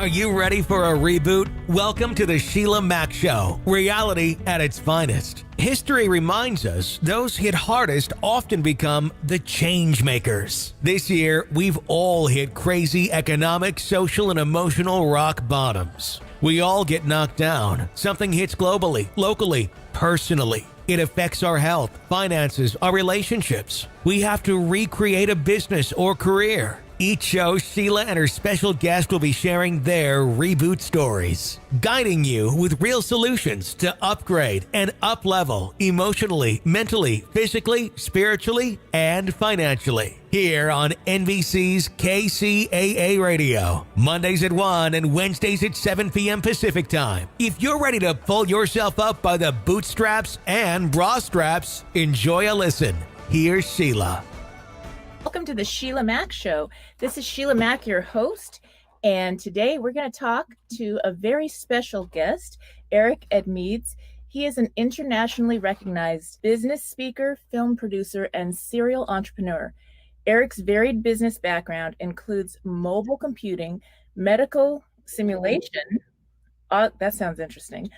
Are you ready for a reboot? Welcome to the Sheila Mack Show, reality at its finest. History reminds us those hit hardest often become the change makers. This year, we've all hit crazy economic, social, and emotional rock bottoms. We all get knocked down. Something hits globally, locally, personally. It affects our health, finances, our relationships. We have to recreate a business or career. Each show, Sheila and her special guest will be sharing their reboot stories, guiding you with real solutions to upgrade and up-level emotionally, mentally, physically, spiritually, and financially. Here on NBC'S KCAA Radio, Mondays at 1 and Wednesdays at 7 p.m. Pacific Time. If you're ready to pull yourself up by the bootstraps and bra straps, enjoy a listen. Here's Sheila. Welcome to the Sheila Mack Show. This is Sheila Mack, your host, and today we're going to talk to a very special guest, Erik Edmeades. He is an internationally recognized business speaker, film producer, and serial entrepreneur. Erik's varied business background includes mobile computing, medical simulation, that sounds interesting,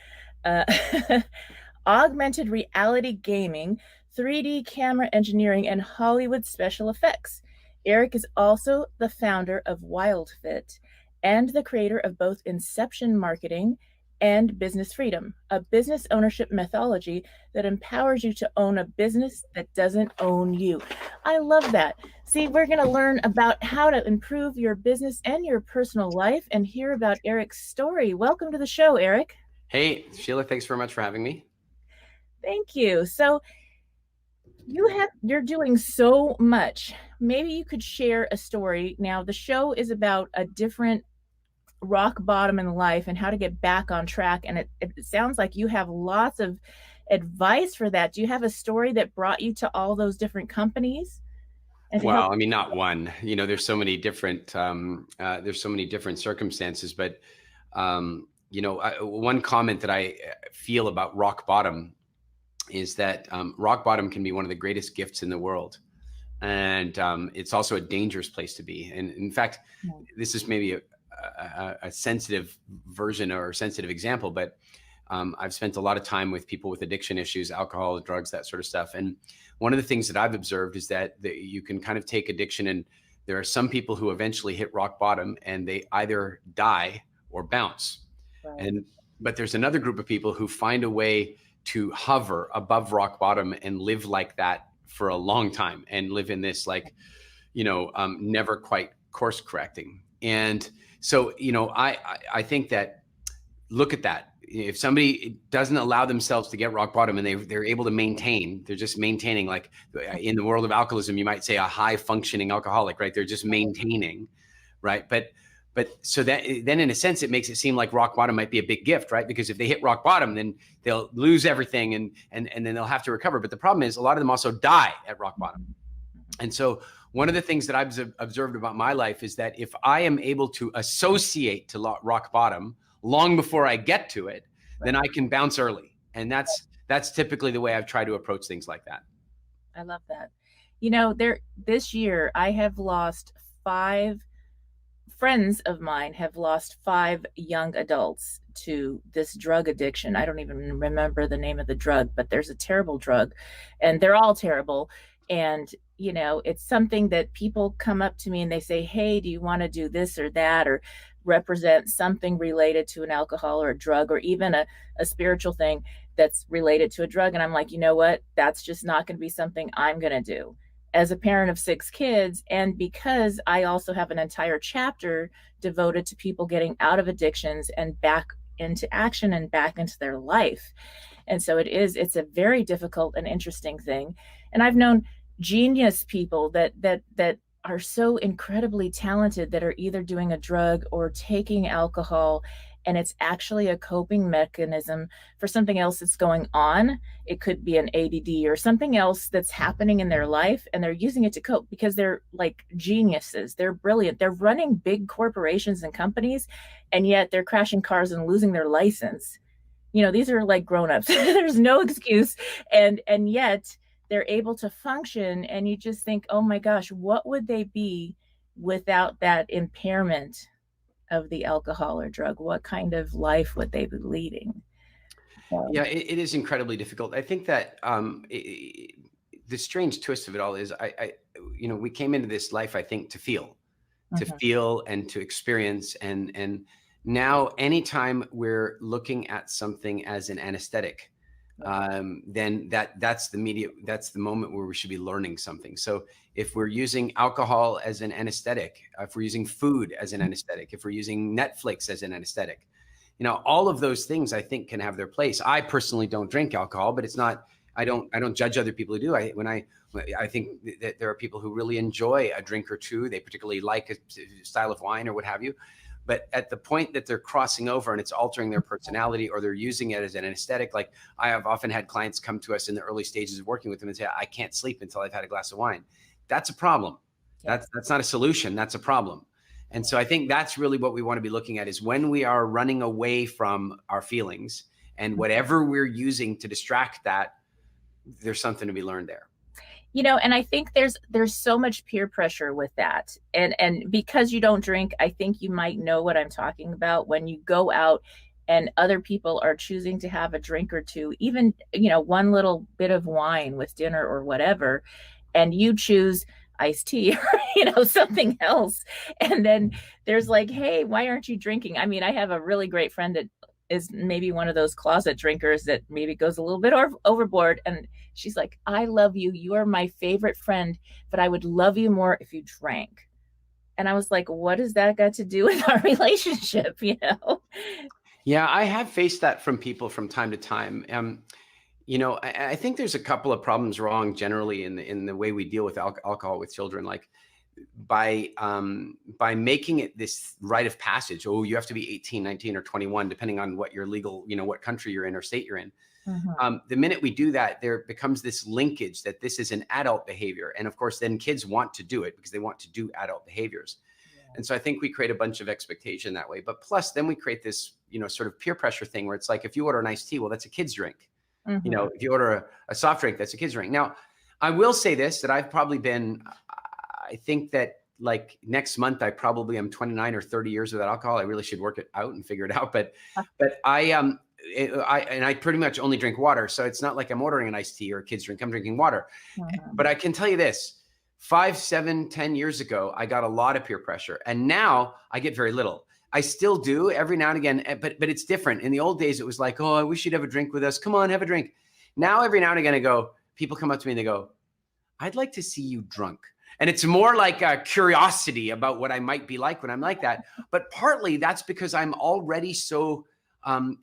augmented reality gaming, 3D camera engineering, and Hollywood special effects. Erik is also the founder of WILDFIT and the creator of both Inception Marketing and Business Freedom, a business ownership methodology that empowers you to own a business that doesn't own you. I love that. See, we're going to learn about how to improve your business and your personal life and hear about Erik's story. Welcome to the show, Erik. Hey, Sheila, thanks very much for having me. Thank you. So, you're doing so much. Maybe you could share a story. Now, the show is about a different rock bottom in life and how to get back on track. And it sounds like you have lots of advice for that. Do you have a story that brought you to all those different companies? Well, I mean, not one. You know, there's so many different circumstances. But one comment that I feel about rock bottom is that rock bottom can be one of the greatest gifts in the world. And it's also a dangerous place to be. And in fact, this is maybe a sensitive version or a sensitive example, but I've spent a lot of time with people with addiction issues, alcohol, drugs, that sort of stuff. And one of the things that I've observed is that you can kind of take addiction, and there are some people who eventually hit rock bottom and they either die or bounce. Right. But there's another group of people who find a way to hover above rock bottom and live like that for a long time and live in this never quite course correcting. And so, I think that, look at that. If somebody doesn't allow themselves to get rock bottom and they're able to maintain, they're just maintaining, like in the world of alcoholism, you might say a high functioning alcoholic, right? They're just maintaining, right? But so that then in a sense, it makes it seem like rock bottom might be a big gift, right? Because if they hit rock bottom, then they'll lose everything and then they'll have to recover. But the problem is a lot of them also die at rock bottom. And so one of the things that I've observed about my life is that if I am able to associate to rock bottom long before I get to it, then I can bounce early. And that's typically the way I've tried to approach things like that. I love that. This year I have lost 5 friends of mine have lost 5 young adults to this drug addiction. I don't even remember the name of the drug, but there's a terrible drug and they're all terrible. And, it's something that people come up to me and they say, hey, do you want to do this or that, or represent something related to an alcohol or a drug, or even a spiritual thing that's related to a drug. And I'm like, you know what? That's just not going to be something I'm going to do. As a parent of 6 kids, and because I also have an entire chapter devoted to people getting out of addictions and back into action and back into their life. And so it's a very difficult and interesting thing. And I've known genius people that are so incredibly talented that are either doing a drug or taking alcohol, and it's actually a coping mechanism for something else that's going on. It could be an ADD or something else that's happening in their life, and they're using it to cope because they're like geniuses. They're brilliant. They're running big corporations and companies, and yet they're crashing cars and losing their license. These are like grown-ups. There's no excuse. And yet they're able to function, and you just think, oh my gosh, what would they be without that impairment of the alcohol or drug, what kind of life would they be leading? So, Yeah, it is incredibly difficult. I think that the strange twist of it all is we came into this life, I think, to mhm, feel and to experience. And now anytime we're looking at something as an anesthetic, right. then that's the moment where we should be learning something. So if we're using alcohol as an anesthetic, if we're using food as an anesthetic, if we're using Netflix as an anesthetic, all of those things I think can have their place. I personally don't drink alcohol, but it's not, I don't judge other people who do. I think that there are people who really enjoy a drink or two. They particularly like a style of wine or what have you. But at the point that they're crossing over and it's altering their personality, or they're using it as an anesthetic, like I have often had clients come to us in the early stages of working with them and say, I can't sleep until I've had a glass of wine. That's a problem. Yes. That's not a solution. That's a problem. And so I think that's really what we want to be looking at, is when we are running away from our feelings and whatever we're using to distract that, there's something to be learned there. And I think there's so much peer pressure with that. And because you don't drink, I think you might know what I'm talking about when you go out and other people are choosing to have a drink or two, even, one little bit of wine with dinner or whatever, and you choose iced tea or, something else. And then there's like, hey, why aren't you drinking? I mean, I have a really great friend that is maybe one of those closet drinkers that maybe goes a little bit overboard. And she's like, I love you. You are my favorite friend, but I would love you more if you drank. And I was like, what does that got to do with our relationship? Yeah, I have faced that from people from time to time. I think there's a couple of problems wrong generally in the way we deal with alcohol with children. Like by making it this rite of passage. Oh, you have to be 18, 19, or 21, depending on what your legal, what country you're in or state you're in. Mhm. The minute we do that, there becomes this linkage that this is an adult behavior. And of course, then kids want to do it because they want to do adult behaviors. And so I think we create a bunch of expectation that way. But plus, then we create this, sort of peer pressure thing where it's like, if you order an iced tea, well, that's a kid's drink. Mhm. If you order a soft drink, that's a kid's drink. Now, I will say this, that I've probably been, I think that like next month, I probably am 29 or 30 years without alcohol. I really should work it out and figure it out. But I pretty much only drink water. So it's not like I'm ordering an iced tea or a kid's drink. I'm drinking water. Mhm. But I can tell you this, 5, 7, 10 years ago, I got a lot of peer pressure. And now I get very little. I still do every now and again, but it's different. In the old days, it was like, oh, I wish you'd have a drink with us. Come on, have a drink. Now, every now and again, people come up to me and they go, I'd like to see you drunk. And it's more like a curiosity about what I might be like when I'm like that. But partly that's because I'm already so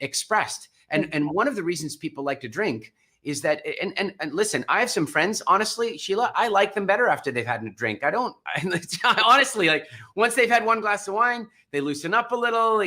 expressed. And one of the reasons people like to drink is that, and listen, I have some friends, honestly, Sheila, I like them better after they've had a drink. Honestly, like once they've had one glass of wine, they loosen up a little.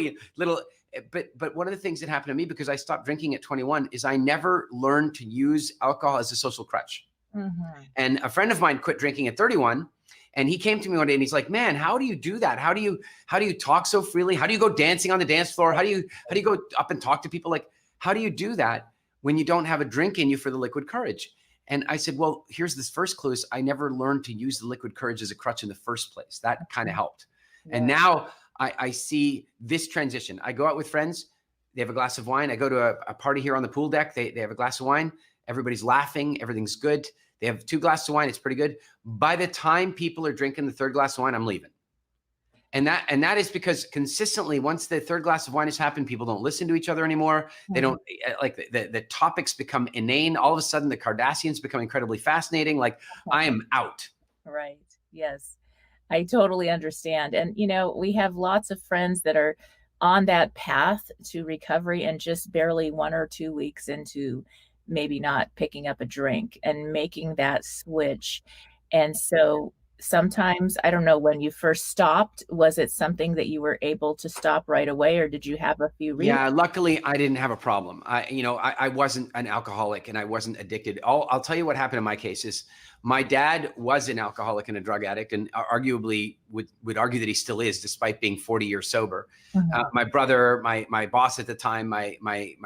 But one of the things that happened to me, because I stopped drinking at 21, is I never learned to use alcohol as a social crutch. Mhm. And a friend of mine quit drinking at 31. And he came to me one day and he's like, man, how do you do that? How do you talk so freely? How do you go dancing on the dance floor? How do you go up and talk to people? Like, how do you do that when you don't have a drink in you for the liquid courage? And I said, well, here's this first clue. I never learned to use the liquid courage as a crutch in the first place. That kind of helped. Yeah. And now I see this transition. I go out with friends. They have a glass of wine. I go to a party here on the pool deck. They have a glass of wine. Everybody's laughing. Everything's good. They have 2 glasses of wine. It's pretty good. By the time people are drinking the 3rd glass of wine, I'm leaving. And that is because consistently, once the 3rd glass of wine has happened, people don't listen to each other anymore. They don't like the topics become inane. All of a sudden, the Kardashians become incredibly fascinating. Like I am out. Right. Yes. I totally understand. And, we have lots of friends that are on that path to recovery and just barely 1 or 2 weeks into maybe not picking up a drink and making that switch. And so sometimes, I don't know, when you first stopped, was it something that you were able to stop right away, or did you have a few reasons? Yeah, luckily I didn't have a problem. I wasn't an alcoholic and I wasn't addicted. I'll tell you what happened in my case is my dad was an alcoholic and a drug addict, and arguably would argue that he still is, despite being 40 years sober. Mhm. My brother, my boss at the time, my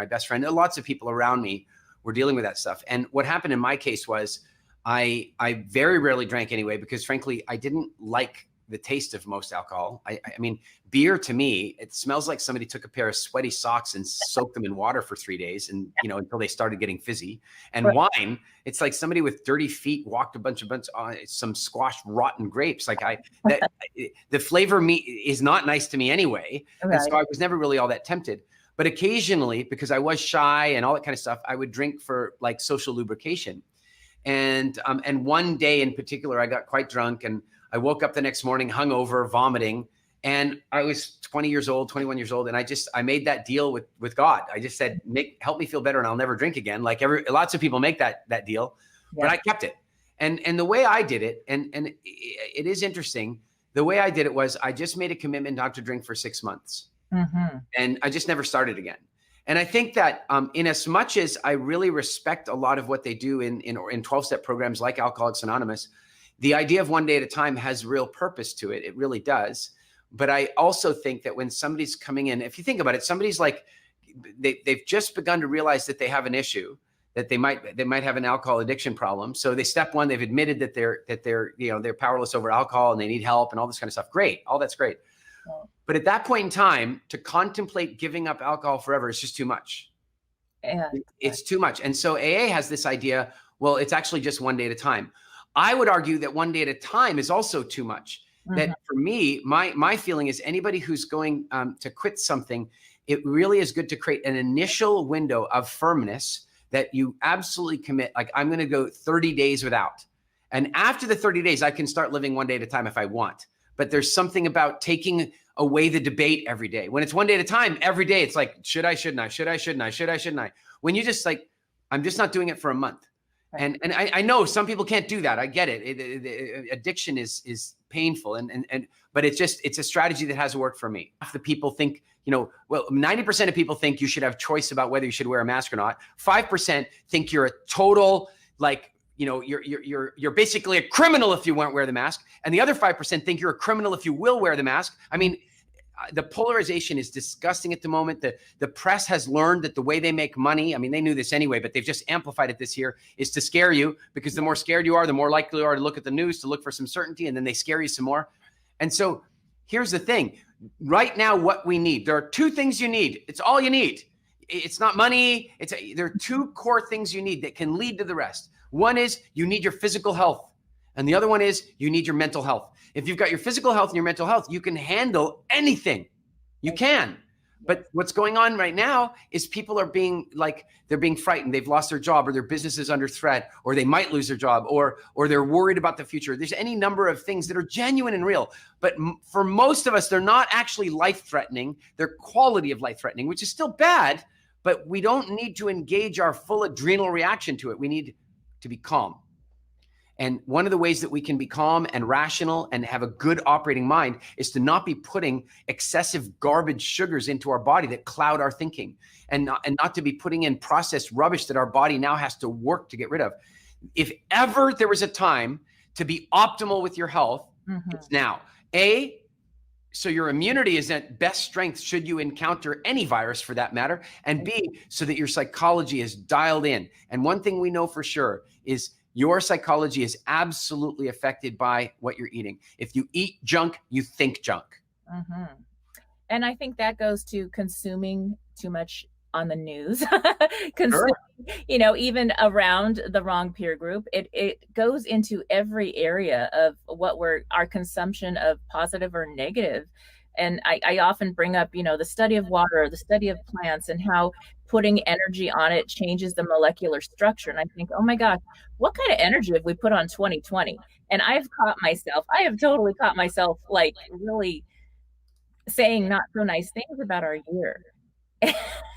best friend, lots of people around me were dealing with that stuff. And what happened in my case was I very rarely drank anyway, because frankly, I didn't like the taste of most alcohol. I mean, beer to me, it smells like somebody took a pair of sweaty socks and soaked them in water for 3 days, and until they started getting fizzy. And Right. wine, it's like somebody with dirty feet walked a bunch some squashed rotten grapes. Like the flavor is not nice to me anyway, Right. and so I was never really all that tempted. But occasionally, because I was shy and all that kind of stuff, I would drink for like social lubrication. And one day in particular, I got quite drunk, and I woke up the next morning hungover, vomiting, and I was 21 years old. And I made that deal with God. I just said, help me feel better and I'll never drink again. Like lots of people make that deal, Yeah. but I kept it. And the way I did it, and it is interesting, the way I did it was I just made a commitment not to drink for 6 months. Mm-hmm. And I just never started again. And I think that in as much as I really respect a lot of what they do in 12-step programs like Alcoholics Anonymous, the idea of one day at a time has real purpose to it. It really does. But I also think that when somebody's coming in, if you think about it, somebody's like, they've just begun to realize that they have an issue, that they might have an alcohol addiction problem. So step one, they've admitted that they're powerless over alcohol and they need help and all this kind of stuff. Great. All that's great. But at that point in time, to contemplate giving up alcohol forever is just too much. Yeah. It's too much. And so AA has this idea, well, it's actually just one day at a time. I would argue that one day at a time is also too much. Mm-hmm. That for me, my feeling is anybody who's going to quit something, it really is good to create an initial window of firmness that you absolutely commit. Like, I'm going to go 30 days without. And after the 30 days, I can start living one day at a time if I want. But there's something about taking away the debate every day. When it's one day at a time, every day, it's like, should I, shouldn't I? Should I, shouldn't I? Should I, shouldn't I? When you just like, I'm just not doing it for a month. Right. And I know some people can't do that. I get it. Addiction is painful. But it's a strategy that has worked for me. Half the people think, 90% of people think you should have choice about whether you should wear a mask or not. 5% think you're a total, you're basically a criminal if you won't wear the mask. And the other 5% think you're a criminal if you will wear the mask. I mean, the polarization is disgusting at the moment. The press has learned that the way they make money, I mean, they knew this anyway, but they've just amplified it this year, is to scare you, because the more scared you are, the more likely you are to look at the news, to look for some certainty, and then they scare you some more. And so here's the thing. Right now, what we need, there are two things you need. It's all you need. It's not money. There are two core things you need that can lead to the rest. One is you need your physical health. And the other one is you need your mental health. If you've got your physical health and your mental health, you can handle anything. You can. But what's going on right now is people are being frightened. They've lost their job, or their business is under threat, or they might lose their job, or they're worried about the future. There's any number of things that are genuine and real. But for most of us, they're not actually life-threatening. They're quality of life-threatening, which is still bad, but we don't need to engage our full adrenal reaction to it. We need to be calm. And one of the ways that we can be calm and rational and have a good operating mind is to not be putting excessive garbage sugars into our body that cloud our thinking, and not to be putting in processed rubbish that our body now has to work to get rid of. If ever there was a time to be optimal with your health, it's now. So your immunity is at best strength should you encounter any virus for that matter. And B, so that your psychology is dialed in. And one thing we know for sure is your psychology is absolutely affected by what you're eating. If you eat junk, you think junk. Mm-hmm. And I think that goes to consuming too much on the news, Sure. Even around the wrong peer group. It goes into every area of our consumption of positive or negative. And I often bring up, the study of water, the study of plants, and how putting energy on it changes the molecular structure. And I think, oh my gosh, what kind of energy have we put on 2020? And I have totally caught myself like really saying not so nice things about our year.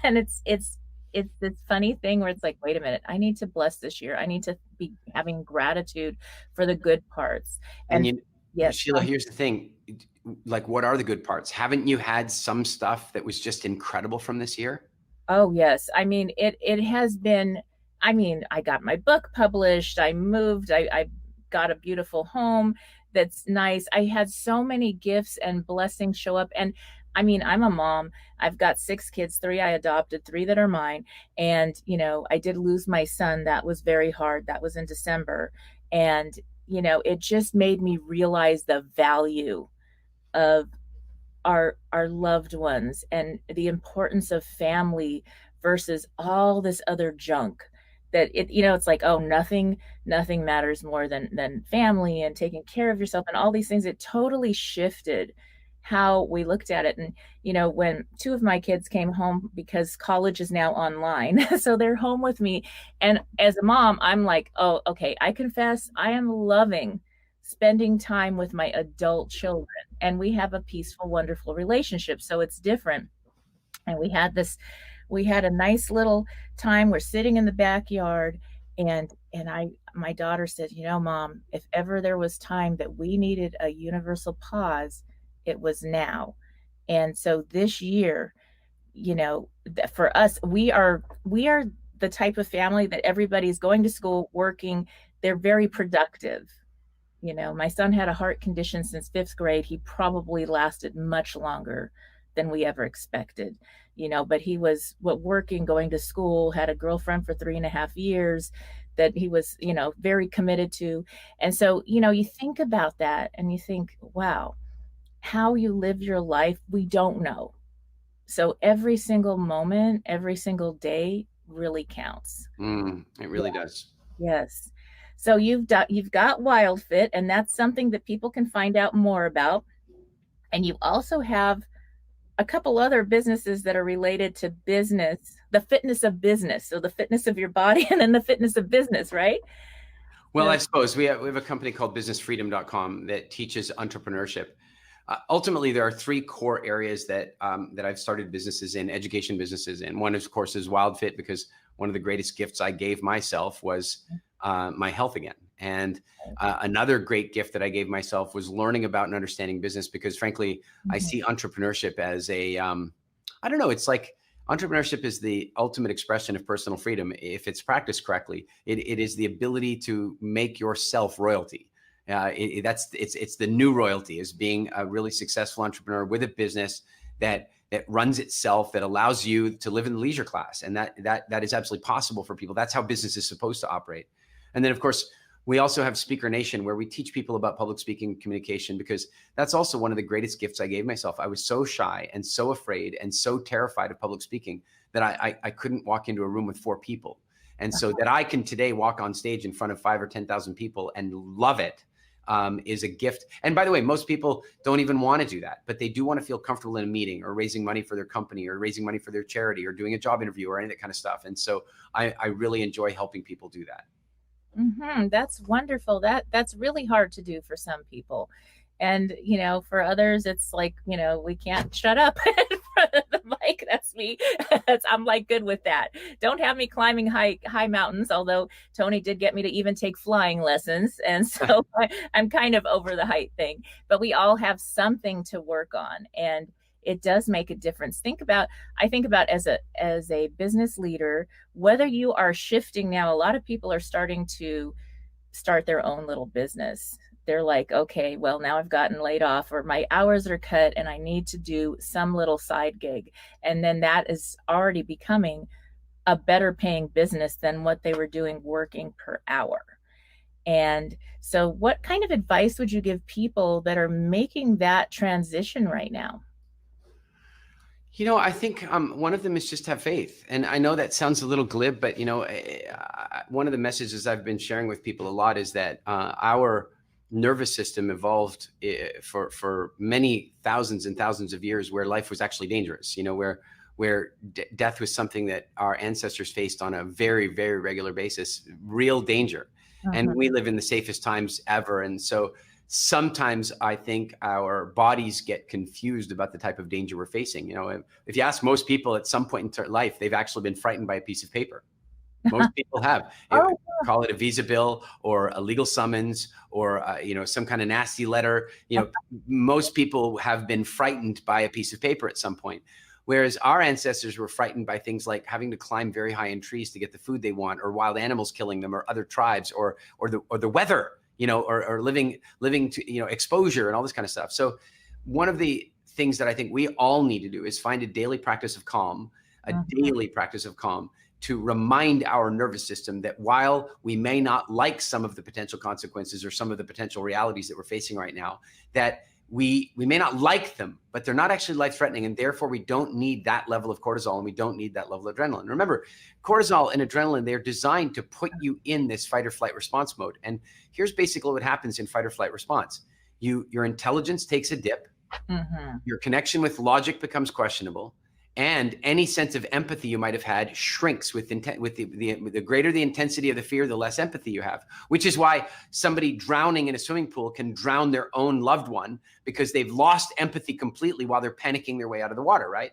And it's this funny thing where it's like, wait a minute, I need to bless this year. I need to be having gratitude for the good parts. And yes, Sheila, here's the thing. Like, what are the good parts? Haven't you had some stuff that was just incredible from this year? Oh, yes. I mean, it has been, I got my book published. I moved. I got a beautiful home that's nice. I had so many gifts and blessings show up. And I'm a mom. I've got 6 kids, 3 I adopted, 3 that are mine. And, I did lose my son. That was very hard. That was in December. And, it just made me realize the value of our loved ones and the importance of family versus all this other junk that it's like, oh, nothing matters more than family and taking care of yourself and all these things. It totally shifted how we looked at it. And when two of my kids came home, because college is now online, so they're home with me, and as a mom, I'm like, oh, okay, I confess I am loving spending time with my adult children, and we have a peaceful, wonderful relationship. So it's different. And we had a nice little time. We're sitting in the backyard, and my daughter said, Mom, if ever there was time that we needed a universal pause, it was now. And so this year, for us, we are the type of family that everybody's going to school, working, they're very productive. My son had a heart condition since 5th grade. He probably lasted much longer than we ever expected, but he was working, going to school, had a girlfriend for 3.5 years that he was, very committed to. And so, you think about that and you think, wow, how you live your life, we don't know. So every single moment, every single day really counts. It really does. Yes. So you've got WILDFIT, and that's something that people can find out more about. And you also have a couple other businesses that are related to business, the fitness of business. So the fitness of your body and then the fitness of business, right? Well, I suppose we have a company called businessfreedom.com that teaches entrepreneurship. Ultimately, there are 3 core areas that I've started businesses in, education businesses in. One, of course, is WILDFIT, because one of the greatest gifts I gave myself was my health again. And another great gift that I gave myself was learning about and understanding business, because frankly, I see entrepreneurship as I don't know, it's like entrepreneurship is the ultimate expression of personal freedom. If it's practiced correctly, it is the ability to make yourself royalty. It's the new royalty, is being a really successful entrepreneur with a business that runs itself, that allows you to live in the leisure class. And that is absolutely possible for people. That's how business is supposed to operate. And then, of course, we also have Speaker Nation, where we teach people about public speaking, communication, because that's also one of the greatest gifts I gave myself. I was so shy and so afraid and so terrified of public speaking that I couldn't walk into a room with 4 people. And so that I can today walk on stage in front of 5 or 10,000 people and love it is a gift. And by the way, most people don't even want to do that, but they do want to feel comfortable in a meeting, or raising money for their company, or raising money for their charity, or doing a job interview, or any of that kind of stuff. And so I really enjoy helping people do that. That's wonderful. That's really hard to do for some people. And, for others, it's like, we can't shut up in front of the mic. That's me. I'm like good with that. Don't have me climbing high mountains, although Tony did get me to even take flying lessons. And so I'm kind of over the height thing, but we all have something to work on. And it does make a difference. I think about as a business leader, whether you are shifting now, a lot of people are starting to start their own little business. They're like, okay, well, now I've gotten laid off, or my hours are cut and I need to do some little side gig. And then that is already becoming a better paying business than what they were doing working per hour. And so what kind of advice would you give people that are making that transition right now? I think one of them is just have faith. And I know that sounds a little glib, but one of the messages I've been sharing with people a lot is that our nervous system evolved for many thousands and thousands of years, where life was actually dangerous, where death was something that our ancestors faced on a very, very regular basis, real danger. And we live in the safest times ever. And so sometimes I think our bodies get confused about the type of danger we're facing. If you ask most people at some point in their life, they've actually been frightened by a piece of paper. Most people have. Call it a visa bill, or a legal summons, or some kind of nasty letter. Most people have been frightened by a piece of paper at some point. Whereas our ancestors were frightened by things like having to climb very high in trees to get the food they want, or wild animals killing them, or other tribes, or the weather, or living to, exposure and all this kind of stuff. So one of the things that I think we all need to do is find a daily practice of calm, to remind our nervous system that while we may not like some of the potential consequences or some of the potential realities that we're facing right now, that we may not like them, but they're not actually life-threatening, and therefore we don't need that level of cortisol and we don't need that level of adrenaline. Remember, cortisol and adrenaline, they're designed to put you in this fight or flight response mode. And here's basically what happens in fight or flight response. Your intelligence takes a dip, your connection with logic becomes questionable, and any sense of empathy you might have had shrinks with the greater the intensity of the fear, the less empathy you have, which is why somebody drowning in a swimming pool can drown their own loved one, because they've lost empathy completely while they're panicking their way out of the water, right?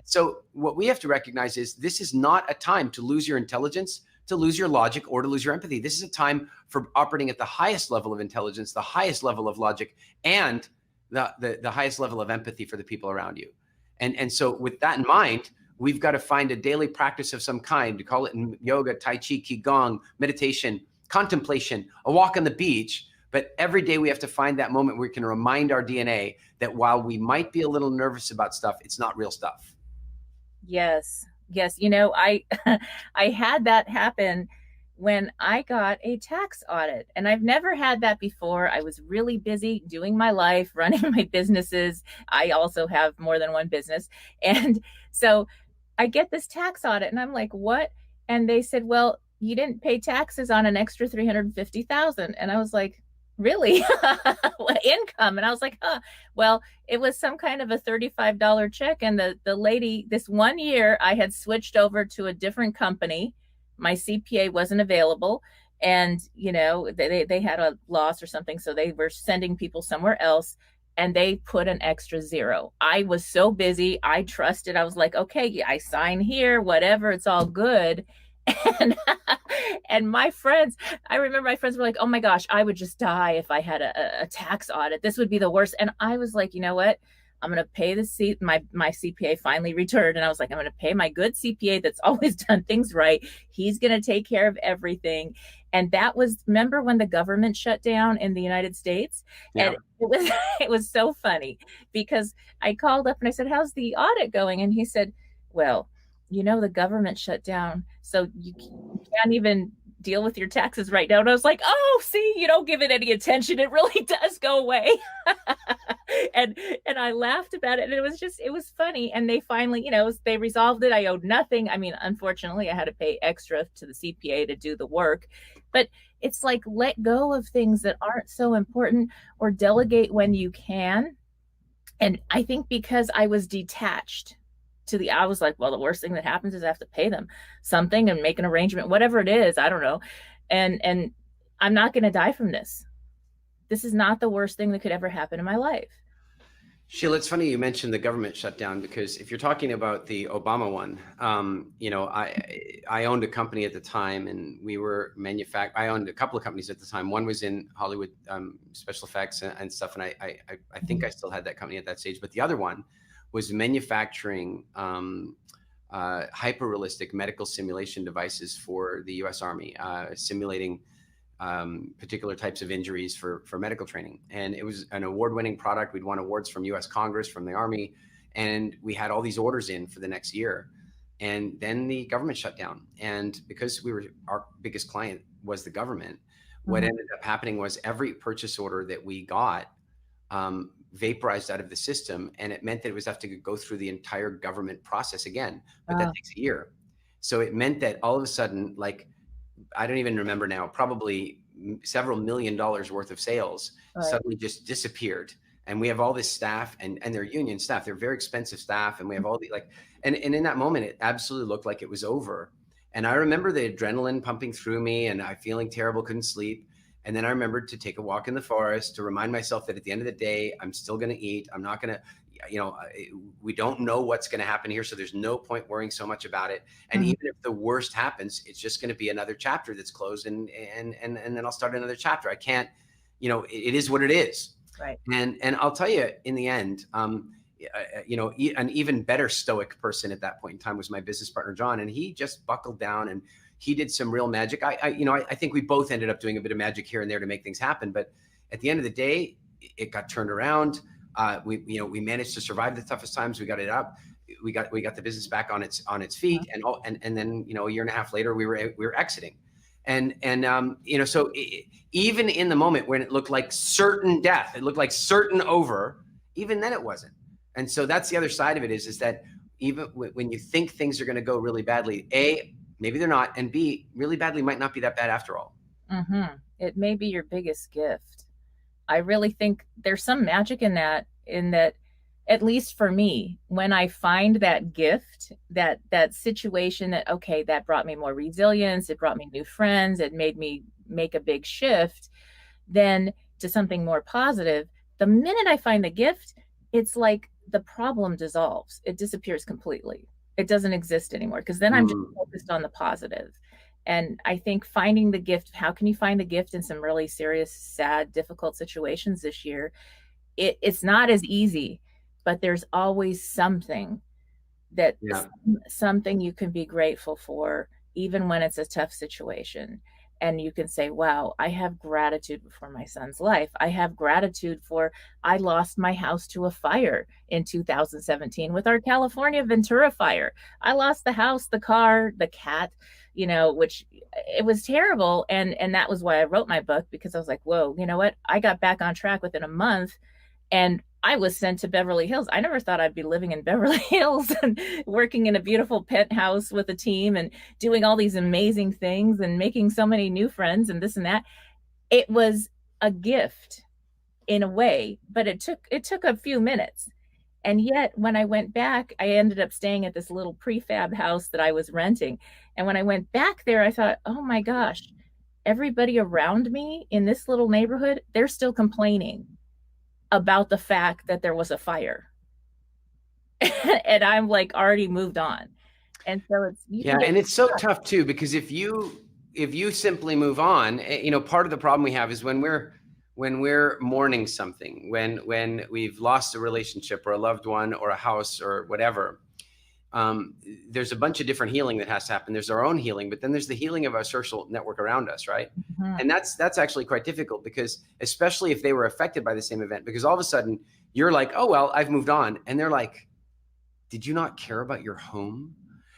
So what we have to recognize is this is not a time to lose your intelligence, to lose your logic, or to lose your empathy. This is a time for operating at the highest level of intelligence, the highest level of logic, and the highest level of empathy for the people around you. And so with that in mind, we've got to find a daily practice of some kind, to call it in yoga, Tai Chi, Qigong, meditation, contemplation, a walk on the beach. But every day we have to find that moment where we can remind our DNA that while we might be a little nervous about stuff, it's not real stuff. Yes. You know, I had that happen when I got a tax audit, and I've never had that before. I was really busy doing my life, running my businesses. I also have more than one business. And so I get this tax audit and I'm like, what? And they said, well, you didn't pay taxes on an extra $350,000. And I was like, really? What income? And I was like, well, it was some kind of a $35 check. And the lady, this one year I had switched over to a different company. My CPA wasn't available, and you know, they had a loss or something, so they were sending people somewhere else, and they put an extra zero. I was so busy, I trusted. I was like, okay, I sign here, whatever, it's all good. And my friends, I remember my friends were like, oh my gosh, I would just die if I had a tax audit. This would be the worst. And I was like, you know what? I'm going to pay my CPA finally returned. And I was like, I'm going to pay my good CPA that's always done things right. He's going to take care of everything. And that was, remember when the government shut down in the United States? Yeah. And it was so funny, because I called up and I said, how's the audit going? And he said, well, you know, the government shut down, so you can't even deal with your taxes right now. And I was like, oh, see, you don't give it any attention. It really does go away. and I laughed about it. And it was funny. And they finally, you know, they resolved it. I owed nothing. I mean, unfortunately, I had to pay extra to the CPA to do the work. But it's like, let go of things that aren't so important, or delegate when you can. And I think because I was detached I was like, well, the worst thing that happens is I have to pay them something and make an arrangement, whatever it is, I don't know. And I'm not going to die from this. This is not the worst thing that could ever happen in my life. Sheila, it's funny you mentioned the government shutdown, because if you're talking about the Obama one, you know, I owned a company at the time, and we were I owned a couple of companies at the time. One was in Hollywood, special effects and stuff. And I think I still had that company at that stage, but the other one was manufacturing hyper-realistic medical simulation devices for the U.S. Army, simulating particular types of injuries for medical training. And it was an award-winning product. We'd won awards from U.S. Congress, from the Army, and we had all these orders in for the next year. And then the government shut down. And because our biggest client was the government, what ended up happening was every purchase order that we got vaporized out of the system, and it meant that it was have to go through the entire government process again, but that takes a year. So it meant that all of a sudden, like, I don't even remember now, probably several $1 million worth of sales suddenly just disappeared. And we have all this staff, and they're union staff, they're very expensive staff, and we have all the and in that moment it absolutely looked like it was over. And I remember the adrenaline pumping through me, and I feeling terrible, couldn't sleep. And then I remembered to take a walk in the forest to remind myself that at the end of the day, I'm still going to eat. I'm not going to, you know, we don't know what's going to happen here. So there's no point worrying so much about it. And even if the worst happens, it's just going to be another chapter that's closed, and then I'll start another chapter. I can't, you know, it is what it is. Right. And I'll tell you, in the end, you know, an even better stoic person at that point in time was my business partner, John, and he just buckled down and he did some real magic. I think we both ended up doing a bit of magic here and there to make things happen. But at the end of the day, it got turned around. We managed to survive the toughest times. We got it up. we got the business back on its feet, and then, you know, a year and a half later we were exiting. And you know, so even in the moment when it looked like certain death, it looked like certain over, even then it wasn't. And so that's the other side of it, is that even when you think things are going to go really badly, A, maybe they're not, and B, really badly might not be that bad after all. It may be your biggest gift. I really think there's some magic in that, at least for me, when I find that gift, that situation that, okay, that brought me more resilience, it brought me new friends, it made me make a big shift, then to something more positive, the minute I find the gift, it's like the problem dissolves. It disappears completely. It doesn't exist anymore, because then I'm just focused on the positive. And I think finding the gift, how can you find the gift in some really serious, sad, difficult situations this year? It's not as easy, but there's always something something you can be grateful for, even when it's a tough situation. And you can say, wow, I have gratitude for my son's life. I have gratitude for, I lost my house to a fire in 2017 with our California Ventura fire. I lost the house, the car, the cat, you know, which it was terrible. And that was why I wrote my book, because I was like, whoa, you know what? I got back on track within a month, and I was sent to Beverly Hills. I never thought I'd be living in Beverly Hills and working in a beautiful penthouse with a team and doing all these amazing things and making so many new friends and this and that. It was a gift in a way, but it took a few minutes. And yet when I went back, I ended up staying at this little prefab house that I was renting. And when I went back there, I thought, oh my gosh, everybody around me in this little neighborhood, they're still complaining about the fact that there was a fire. And I'm like already moved on. And so and it's so tough too, because if you simply move on, you know, part of the problem we have is when we're mourning something, when we've lost a relationship or a loved one or a house or whatever, there's a bunch of different healing that has to happen. There's our own healing, but then there's the healing of our social network around us, right? And that's actually quite difficult, because especially if they were affected by the same event, because all of a sudden you're like, oh, well, I've moved on. And they're like, did you not care about your home?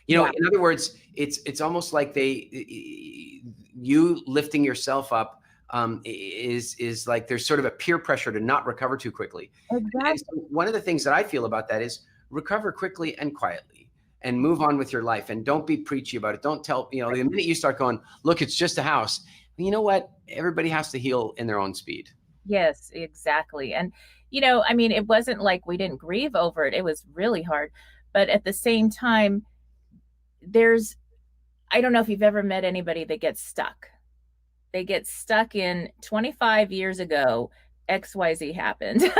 You know, in other words, it's almost like you lifting yourself up is like there's sort of a peer pressure to not recover too quickly. Exactly. So one of the things that I feel about that is recover quickly and quietly and move on with your life, and don't be preachy about it. Don't tell, you know, the minute you start going, look, it's just a house. You know what? Everybody has to heal in their own speed. Yes, exactly. And, you know, I mean, it wasn't like we didn't grieve over it. It was really hard. But at the same time, I don't know if you've ever met anybody that gets stuck. They get stuck in 25 years ago, XYZ happened.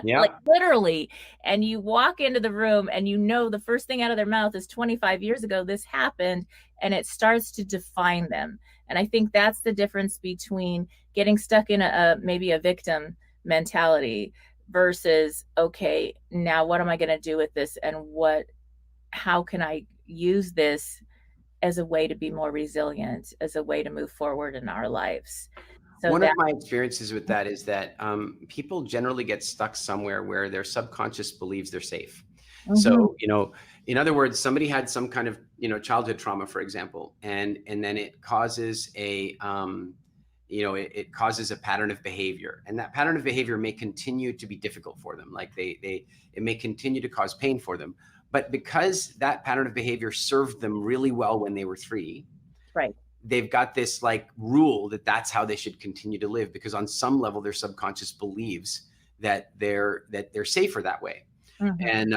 Like literally. And you walk into the room and you know the first thing out of their mouth is 25 years ago, this happened, and it starts to define them. And I think that's the difference between getting stuck in maybe a victim mentality versus, okay, now what am I going to do with this? And how can I use this as a way to be more resilient, as a way to move forward in our lives? So one of my experiences with that is that people generally get stuck somewhere where their subconscious believes they're safe. So, you know, in other words, somebody had some kind of, you know, childhood trauma, for example, and then it causes it causes a pattern of behavior, and that pattern of behavior may continue to be difficult for them. Like it may continue to cause pain for them, but because that pattern of behavior served them really well when they were 3, right, they've got this like rule that that's how they should continue to live, because on some level their subconscious believes that they're safer that way. And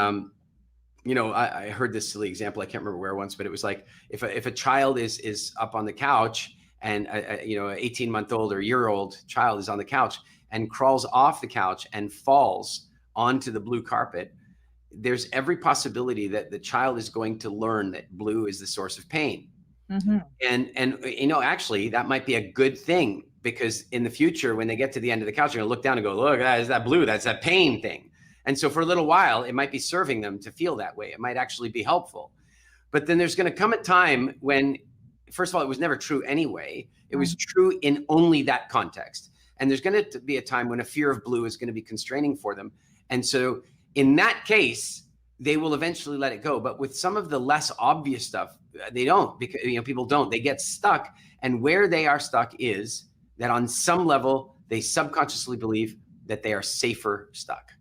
you know, I heard this silly example, I can't remember where once, but it was like if a child is up on the couch, and you know, an 18-month-old or year-old child is on the couch and crawls off the couch and falls onto the blue carpet, there's every possibility that the child is going to learn that blue is the source of pain. And you know, actually that might be a good thing, because in the future, when they get to the end of the couch, you're gonna look down and go, look, that is that blue, that's that pain thing. And so for a little while, it might be serving them to feel that way. It might actually be helpful. But then there's gonna come a time when, first of all, it was never true anyway. It was true in only that context. And there's gonna be a time when a fear of blue is gonna be constraining for them. And so in that case, they will eventually let it go. But with some of the less obvious stuff, they don't, because people don't. They get stuck, and where they are stuck is that on some level they subconsciously believe that they are safer stuck.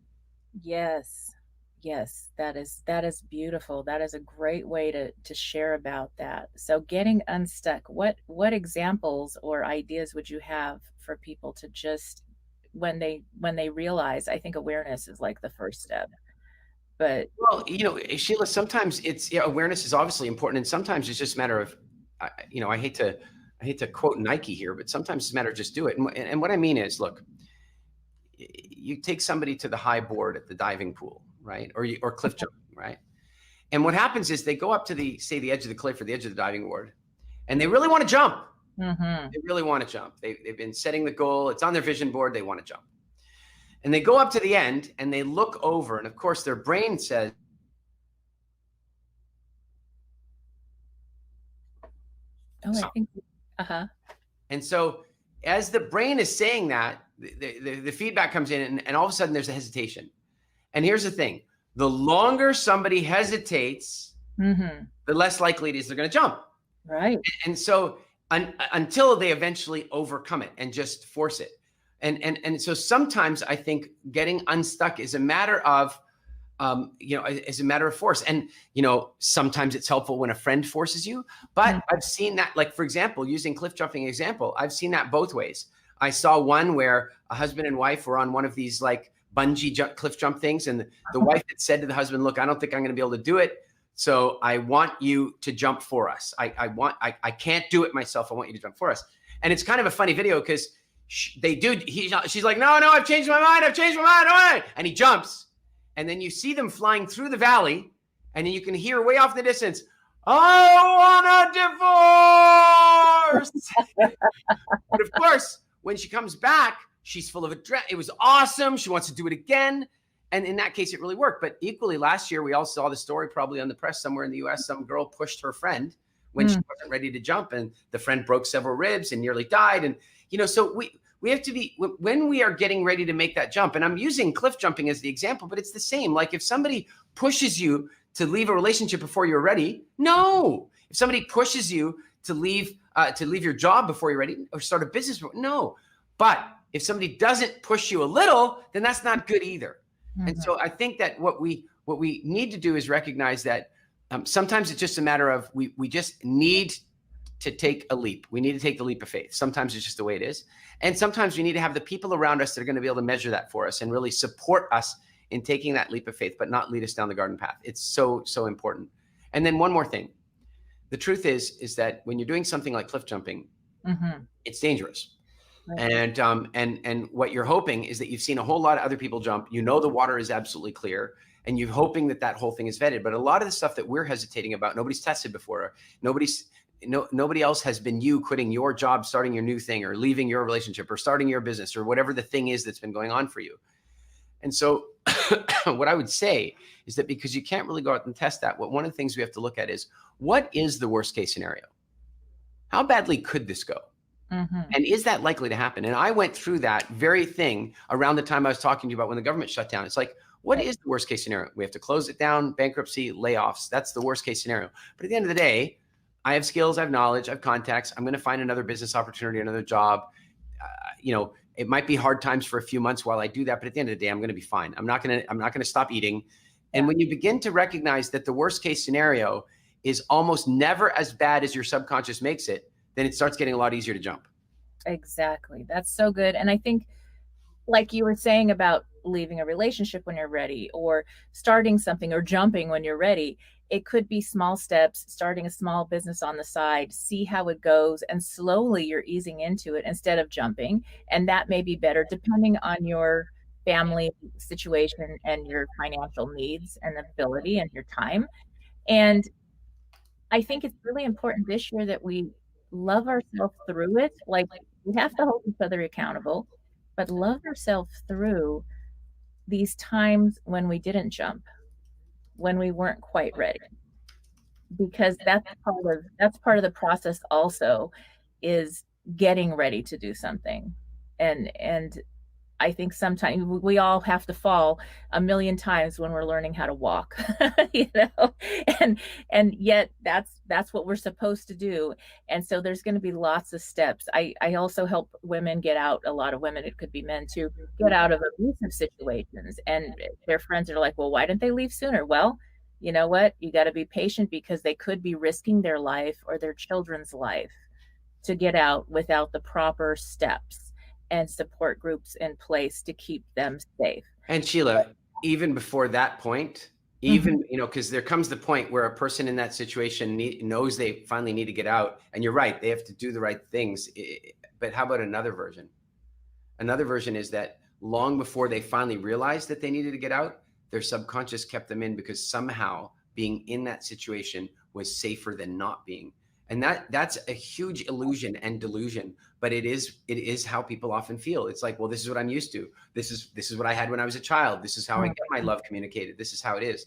Yes. Yes, that is beautiful. That is a great way to share about that. So getting unstuck, what examples or ideas would you have for people to just when they realize, I think awareness is like the first step. But Well, Sheila, sometimes it's awareness is obviously important, and sometimes it's just a matter of, I hate to quote Nike here, but sometimes it's a matter of just do it. And what I mean is, look, you take somebody to the high board at the diving pool, right, or cliff jumping, right, and what happens is they go up to the edge of the cliff or the edge of the diving board, and they really want to jump. They really want to jump. They've been setting the goal. It's on their vision board. They want to jump. And they go up to the end and they look over. And of course, their brain says, oh, I think, And so as the brain is saying that, the feedback comes in, and all of a sudden there's a hesitation. And here's the thing. The longer somebody hesitates, the less likely it is they're going to jump. Right. And so until they eventually overcome it and just force it. And so sometimes I think getting unstuck is a matter of, is a matter of force. And, sometimes it's helpful when a friend forces you, but I've seen that, like, for example, using cliff jumping example, I've seen that both ways. I saw one where a husband and wife were on one of these like bungee cliff jump things. And the wife had said to the husband, look, I don't think I'm going to be able to do it. So I want you to jump for us. I can't do it myself. I want you to jump for us. And it's kind of a funny video because she's like, no, I've changed my mind. All right. And he jumps. And then you see them flying through the valley. And then you can hear way off in the distance, I want a divorce. But of course, when she comes back, she's full of adrenaline. It was awesome. She wants to do it again. And in that case, it really worked. But equally, last year, we all saw the story probably on the press somewhere in the US. Some girl pushed her friend when she wasn't ready to jump. And the friend broke several ribs and nearly died. And, so we have to be, when we are getting ready to make that jump, and I'm using cliff jumping as the example, but it's the same. Like if somebody pushes you to leave a relationship before you're ready, no. If somebody pushes you to leave your job before you're ready or start a business, no. But if somebody doesn't push you a little, then that's not good either. And so I think that what we need to do is recognize that sometimes it's just a matter of we just need to take a leap. We need to take the leap of faith. Sometimes it's just the way it is. And sometimes we need to have the people around us that are going to be able to measure that for us and really support us in taking that leap of faith, but not lead us down the garden path. It's so, so important. And then one more thing. The truth is that when you're doing something like cliff jumping, it's dangerous. Right. And what you're hoping is that you've seen a whole lot of other people jump. The water is absolutely clear, and you're hoping that whole thing is vetted. But a lot of the stuff that we're hesitating about, nobody's tested before. Nobody else has been you quitting your job, starting your new thing, or leaving your relationship, or starting your business, or whatever the thing is that's been going on for you. And so what I would say is that because you can't really go out and test that, one of the things we have to look at is, what is the worst case scenario? How badly could this go? And is that likely to happen? And I went through that very thing around the time I was talking to you about when the government shut down. It's like, what is the worst case scenario? We have to close it down, bankruptcy, layoffs. That's the worst case scenario. But at the end of the day, I have skills, I have knowledge, I have contacts. I'm going to find another business opportunity, another job. It might be hard times for a few months while I do that, but at the end of the day, I'm going to be fine. I'm not going to stop eating. And when you begin to recognize that the worst case scenario is almost never as bad as your subconscious makes it, then it starts getting a lot easier to jump. Exactly. That's so good. And I think, like you were saying about leaving a relationship when you're ready, or starting something, or jumping when you're ready, it could be small steps, starting a small business on the side, see how it goes, and slowly you're easing into it instead of jumping. And that may be better depending on your family situation and your financial needs and ability and your time. And I think it's really important this year that we love ourselves through it. Like, we have to hold each other accountable, but love ourselves through these times when we didn't jump, when we weren't quite ready, because that's part of the process also, is getting ready to do something. And I think sometimes we all have to fall a million times when we're learning how to walk, you know, and yet that's what we're supposed to do. And so there's going to be lots of steps. I also help women get out, a lot of women, it could be men too, get out of abusive situations. And their friends are like, well, why didn't they leave sooner? Well, you know what? You got to be patient, because they could be risking their life or their children's life to get out without the proper steps and support groups in place to keep them safe. And Sheila, even before that point, even, you know, because there comes the point where a person in that situation knows they finally need to get out. And you're right, they have to do the right things. But how about another version? Another version is that long before they finally realized that they needed to get out, their subconscious kept them in because somehow being in that situation was safer than not being. And that's a huge illusion and delusion, but it is how people often feel. It's like, well, this is what I'm used to. This is what I had when I was a child. This is how I get my love communicated. This is how it is.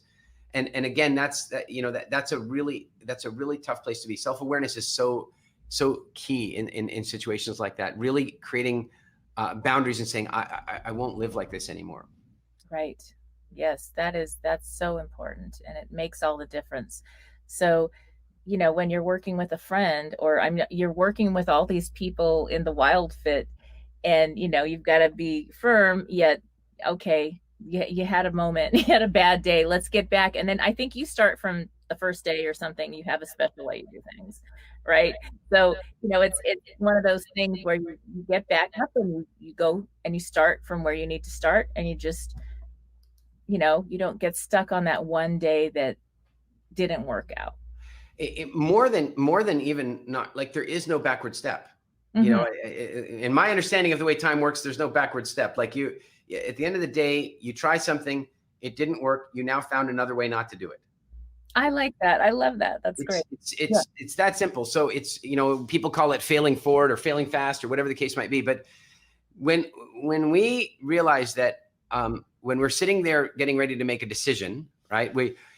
And again, that's a really tough place to be. Self-awareness is so key in situations like that. Really creating boundaries and saying, I won't live like this anymore. Right. Yes, that's so important, and it makes all the difference. So, you know, when you're working with a friend, or you're working with all these people in the WILDFIT, and, you know, you've got to be firm, yet, okay, you had a moment, you had a bad day, let's get back. And then I think you start from the first day or something, you have a special way you do things, right? So, you know, it's one of those things where you get back up and you go and you start from where you need to start, and you just, you know, you don't get stuck on that one day that didn't work out. More than even not, like, there is no backward step. You know, in my understanding of the way time works, there's no backward step. Like, you, at the end of the day, you try something, it didn't work, you now found another way not to do it. I like that. I love that. That's great. It's that simple. So it's, you know, people call it failing forward or failing fast or whatever the case might be. But when we realize that, when we're sitting there getting ready to make a decision, right?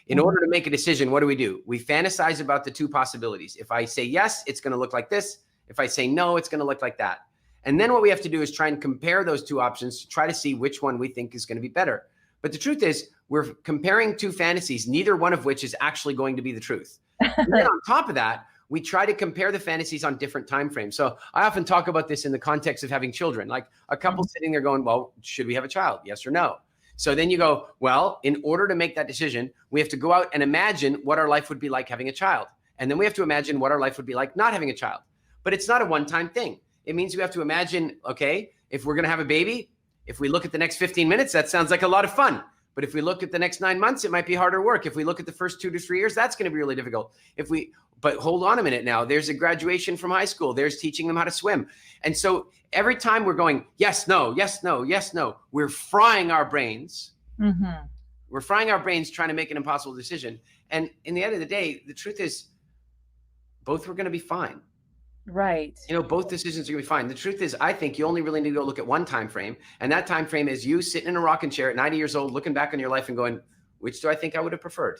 In order to make a decision, what do? We fantasize about the two possibilities. If I say yes, it's going to look like this. If I say no, it's going to look like that. And then what we have to do is try and compare those two options to try to see which one we think is going to be better. But the truth is, we're comparing two fantasies, neither one of which is actually going to be the truth. And then on top of that, we try to compare the fantasies on different time frames. So I often talk about this in the context of having children, like a couple sitting there going, well, should we have a child? Yes or no? So then you go, well, in order to make that decision, we have to go out and imagine what our life would be like having a child. And then we have to imagine what our life would be like not having a child. But it's not a one-time thing. It means we have to imagine, okay, if we're going to have a baby, if we look at the next 15 minutes, that sounds like a lot of fun. But if we look at the next 9 months, it might be harder work. If we look at the first 2 to 3 years, that's going to be really difficult. But hold on a minute now, there's a graduation from high school. There's teaching them how to swim. And so every time we're going, yes, no, yes, no, yes, no, we're frying our brains. We're frying our brains trying to make an impossible decision. And in the end of the day, the truth is both were going to be fine. Right. You know, both decisions are going to be fine. The truth is, I think you only really need to go look at one time frame. And that time frame is you sitting in a rocking chair at 90 years old, looking back on your life and going, which do I think I would have preferred?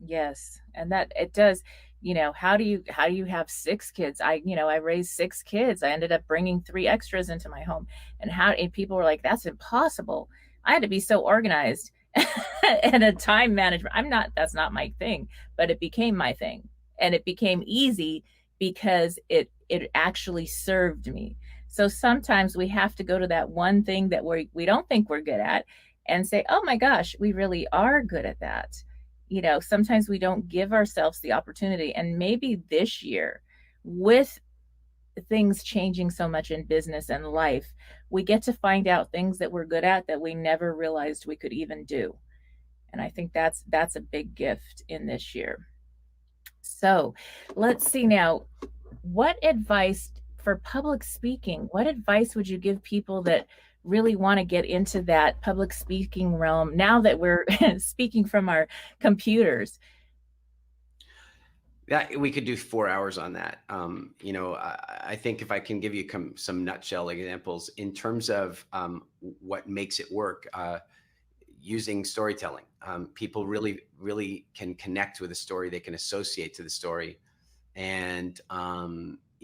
Yes. And that it does, you know, how do you have 6 kids? I raised 6 kids. I ended up bringing 3 extras into my home, and people were like, that's impossible. I had to be so organized and a time management. That's not my thing, but it became my thing, and it became easy because it actually served me. So sometimes we have to go to that one thing that we don't think we're good at and say, oh my gosh, we really are good at that. You know, sometimes we don't give ourselves the opportunity. And maybe this year, with things changing so much in business and life, we get to find out things that we're good at that we never realized we could even do. And I think that's a big gift in this year. So let's see now, what advice for public speaking, what advice would you give people that really want to get into that public speaking realm now that we're speaking from our computers? That we could do 4 hours on that. You know, I think if I can give you some nutshell examples in terms of what makes it work, using storytelling. People really can connect with a story. They can associate to the story. And,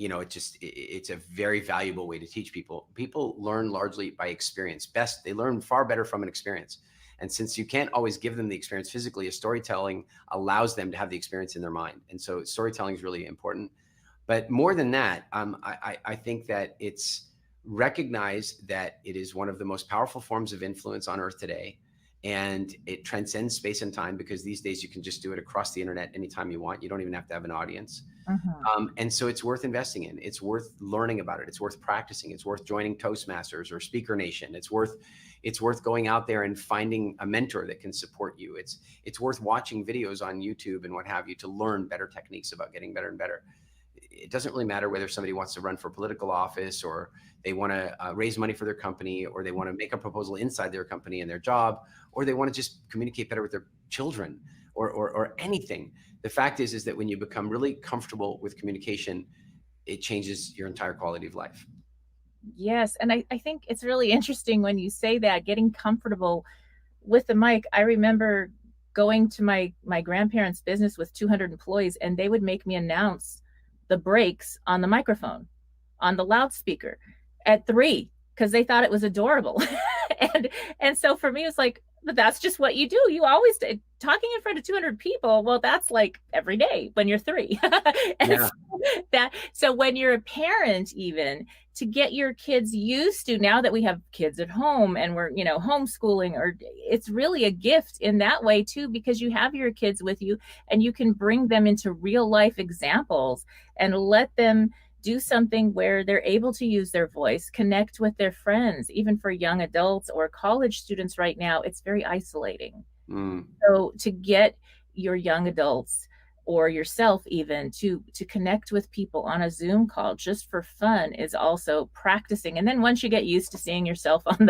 it's a very valuable way to teach people. People learn largely by experience. They learn far better from an experience. And since you can't always give them the experience physically, a storytelling allows them to have the experience in their mind. And so storytelling is really important. But more than that, I think that it's recognized that it is one of the most powerful forms of influence on earth today. And it transcends space and time, because these days you can just do it across the internet anytime you want. You don't even have to have an audience. And so it's worth investing in. It's worth learning about it. It's worth practicing. It's worth joining Toastmasters or Speaker Nation. It's worth going out there and finding a mentor that can support you. It's worth watching videos on YouTube and what have you to learn better techniques about getting better and better. It doesn't really matter whether somebody wants to run for political office, or they want to raise money for their company, or they want to make a proposal inside their company and their job, or they want to just communicate better with their children, or anything. The fact is that when you become really comfortable with communication, it changes your entire quality of life. Yes. And I think it's really interesting when you say that, getting comfortable with the mic. I remember going to my grandparents' business with 200 employees, and they would make me announce the breaks on the microphone, on the loudspeaker at 3, because they thought it was adorable. and so for me, it's like, but that's just what you do. You always talking in front of 200 people. Well, that's like every day when you're 3. And so when you're a parent, even to get your kids used to, now that we have kids at home and we're, homeschooling, or it's really a gift in that way too, because you have your kids with you and you can bring them into real life examples and let them do something where they're able to use their voice, connect with their friends. Even for young adults or college students right now, it's very isolating. So to get your young adults or yourself even to connect with people on a Zoom call just for fun is also practicing. And then once you get used to seeing yourself on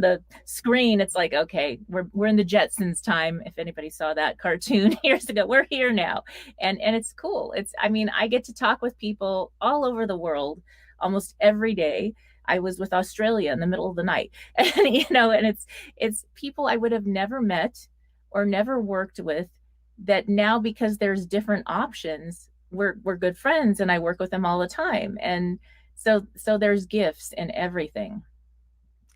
the screen, it's like, okay, we're in the Jetsons time. If anybody saw that cartoon years ago, we're here now. And it's cool. I get to talk with people all over the world almost every day. I was with Australia in the middle of the night, and it's people I would have never met or never worked with, that now, because there's different options, we're good friends, and I work with them all the time. And so there's gifts in everything.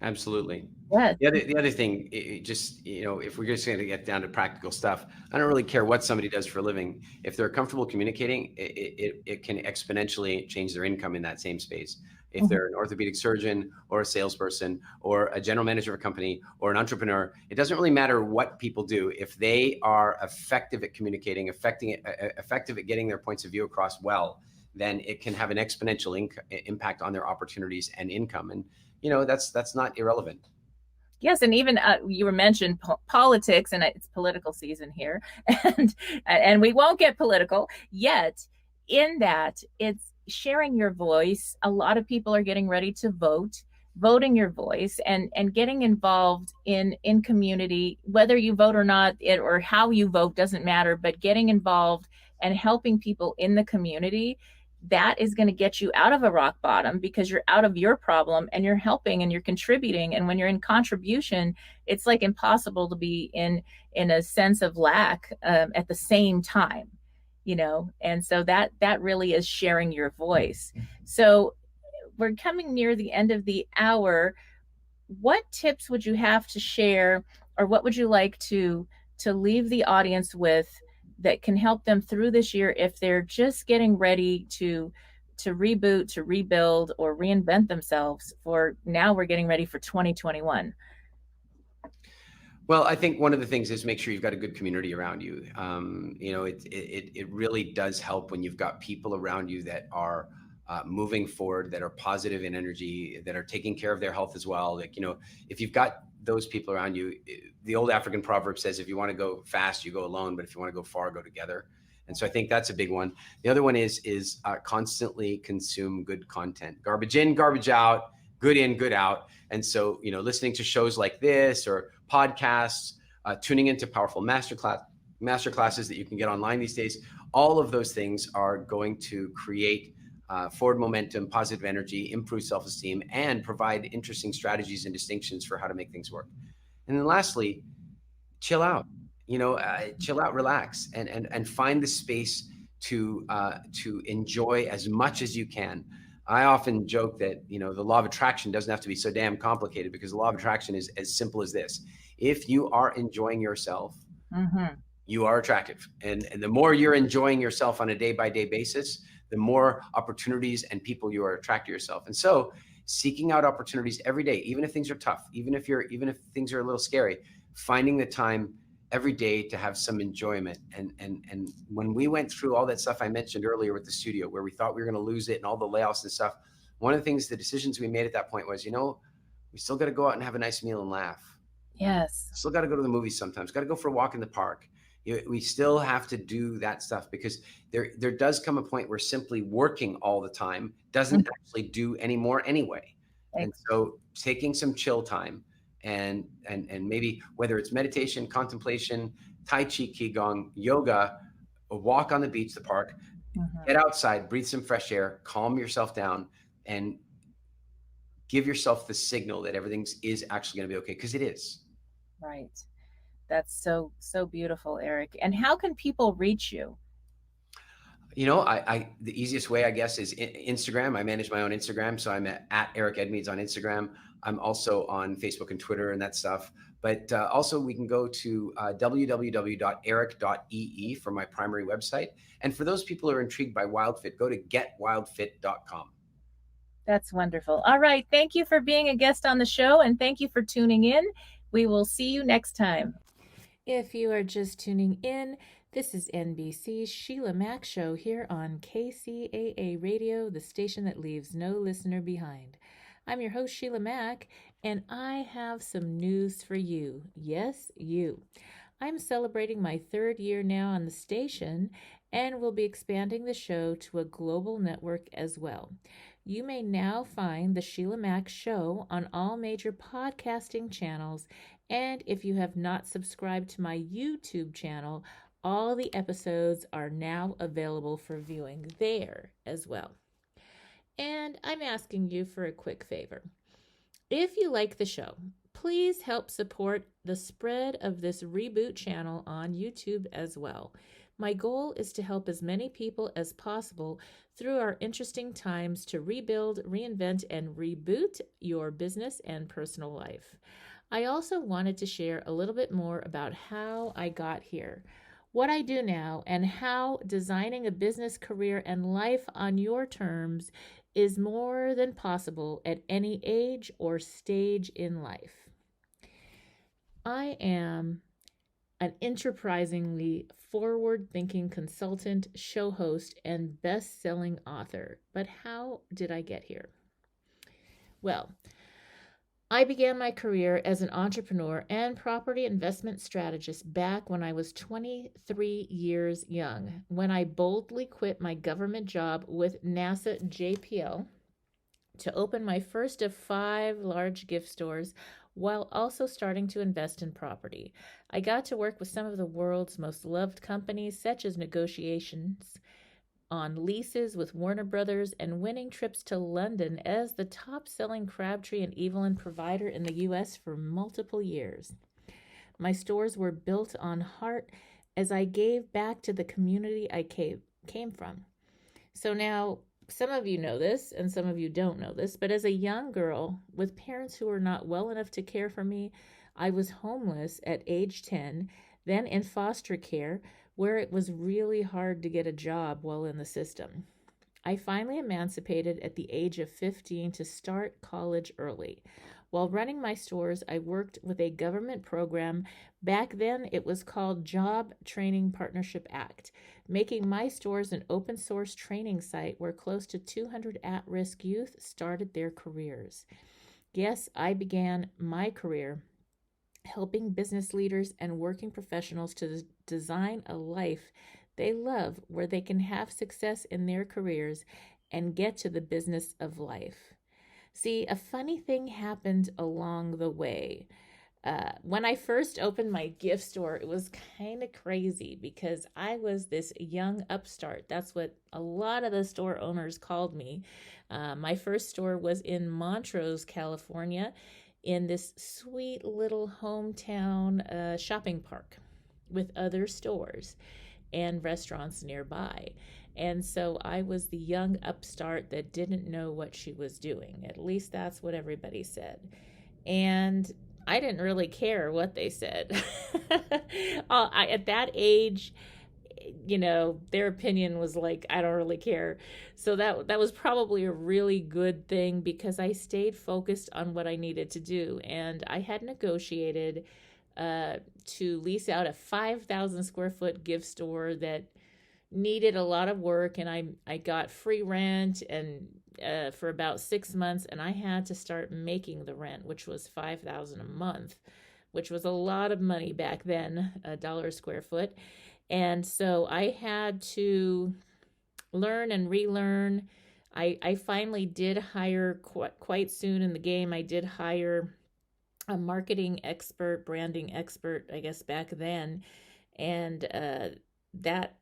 Absolutely. Yeah. The other thing, if we're just going to get down to practical stuff, I don't really care what somebody does for a living. If they're comfortable communicating, it can exponentially change their income in that same space. If they're an orthopedic surgeon or a salesperson or a general manager of a company or an entrepreneur, it doesn't really matter what people do. If they are effective at communicating, effective at getting their points of view across well, then it can have an exponential impact on their opportunities and income. And that's not irrelevant. Yes, and even you were mentioned politics, and it's political season here, and we won't get political yet. In that, it's sharing your voice. A lot of people are getting ready to voting your voice, and getting involved in community. Whether you vote or not, or how you vote doesn't matter, but getting involved and helping people in the community, that is going to get you out of a rock bottom, because you're out of your problem and you're helping and you're contributing. And when you're in contribution, it's like impossible to be in a sense of lack at the same time, and so that really is sharing your voice. So we're coming near the end of the hour. What tips would you have to share, or what would you like to leave the audience with that can help them through this year if they're just getting ready to reboot, to rebuild, or reinvent themselves for now we're getting ready for 2021? Well, I think one of the things is make sure you've got a good community around you. It really does help when you've got people around you that are moving forward, that are positive in energy, that are taking care of their health as well. Like, if you've got those people around you, the old African proverb says, if you want to go fast, you go alone, but if you want to go far, go together. And so I think that's a big one. The other one is constantly consume good content. Garbage in, garbage out, good in, good out. And so, listening to shows like this or podcasts, tuning into powerful master classes that you can get online these days, all of those things are going to create forward momentum, positive energy, improve self-esteem, and provide interesting strategies and distinctions for how to make things work. And then lastly, chill out, chill out, relax, and find the space to enjoy as much as you can. I often joke that, you know, the law of attraction doesn't have to be so damn complicated, because the law of attraction is as simple as this. If you are enjoying yourself, you are attractive. And the more you're enjoying yourself on a day-by-day basis, the more opportunities and people you are attract to yourself. And so seeking out opportunities every day, even if things are tough, even if things are a little scary, finding the time every day to have some enjoyment. And when we went through all that stuff I mentioned earlier with the studio, where we thought we were going to lose it and all the layoffs and stuff, one of the things, the decisions we made at that point was, you know, we still got to go out and have a nice meal and laugh. Yes. Still got to go to the movies sometimes, got to go for a walk in the park. We still have to do that stuff, because there does come a point where simply working all the time doesn't actually do any more anyway. And so taking some chill time, and maybe whether it's meditation, contemplation, Tai Chi, Qigong, yoga, a walk on the beach, the park, get outside, breathe some fresh air, calm yourself down, and give yourself the signal that everything is actually going to be okay, because it is. Right. That's so beautiful, Erik. And how can people reach you? You know, the easiest way, I guess, is Instagram. I manage my own Instagram, so I'm at Erik Edmeades on Instagram. I'm also on Facebook and Twitter and that stuff. But also, we can go to www.erik.ee for my primary website. And for those people who are intrigued by WILDFIT, go to getwildfit.com. That's wonderful. All right. Thank you for being a guest on the show, and thank you for tuning in. We will see you next time. If you are just tuning in, this is NBC's Sheila Mack Show here on KCAA Radio, the station that leaves no listener behind. I'm your host, Sheila Mack, and I have some news for you. Yes, you. I'm celebrating my 3rd year now on the station, and will be expanding the show to a global network as well. You may now find the Sheila Mack Show on all major podcasting channels, and if you have not subscribed to my YouTube channel, all the episodes are now available for viewing there as well. And I'm asking you for a quick favor. If you like the show, please help support the spread of this Reboot channel on YouTube as well. My goal is to help as many people as possible through our interesting times to rebuild, reinvent, and reboot your business and personal life. I also wanted to share a little bit more about how I got here, what I do now, and how designing a business career and life on your terms is more than possible at any age or stage in life. I am an enterprisingly forward-thinking consultant, show host, and best-selling author. But how did I get here? Well, I began my career as an entrepreneur and property investment strategist back when I was 23 years young, when I boldly quit my government job with NASA JPL to open my first of 5 large gift stores, while also starting to invest in property. I got to work with some of the world's most loved companies, such as negotiations on leases with Warner Brothers and winning trips to London as the top-selling Crabtree and Evelyn provider in the U.S. for multiple years. My stores were built on heart as I gave back to the community I came from. So now, some of you know this and some of you don't know this, but as a young girl with parents who were not well enough to care for me, I was homeless at age 10, then in foster care, where it was really hard to get a job while in the system. I finally emancipated at the age of 15 to start college early. While running my stores, I worked with a government program. Back then, it was called Job Training Partnership Act, making my stores an open source training site where close to 200 at-risk youth started their careers. Yes, I began my career helping business leaders and working professionals to design a life they love, where they can have success in their careers and get to the business of life. See, a funny thing happened along the way. When I first opened my gift store, it was kind of crazy because I was this young upstart. That's what a lot of the store owners called me. My first store was in Montrose, California, in this sweet little hometown shopping park with other stores. and restaurants nearby. And so I was the young upstart that didn't know what she was doing. At least that's what everybody said. And I didn't really care what they said. At that age, their opinion was like, I don't really care. So that was probably a really good thing, because I stayed focused on what I needed to do. And I had negotiated to lease out a 5,000 square foot gift store that needed a lot of work, and I got free rent and for about 6 months, and I had to start making the rent, which was $5,000 a month, which was a lot of money back then, $1 a square foot. And so I had to learn and relearn. I finally did hire quite soon in the game. I did hire a marketing expert, branding expert, I guess back then, and that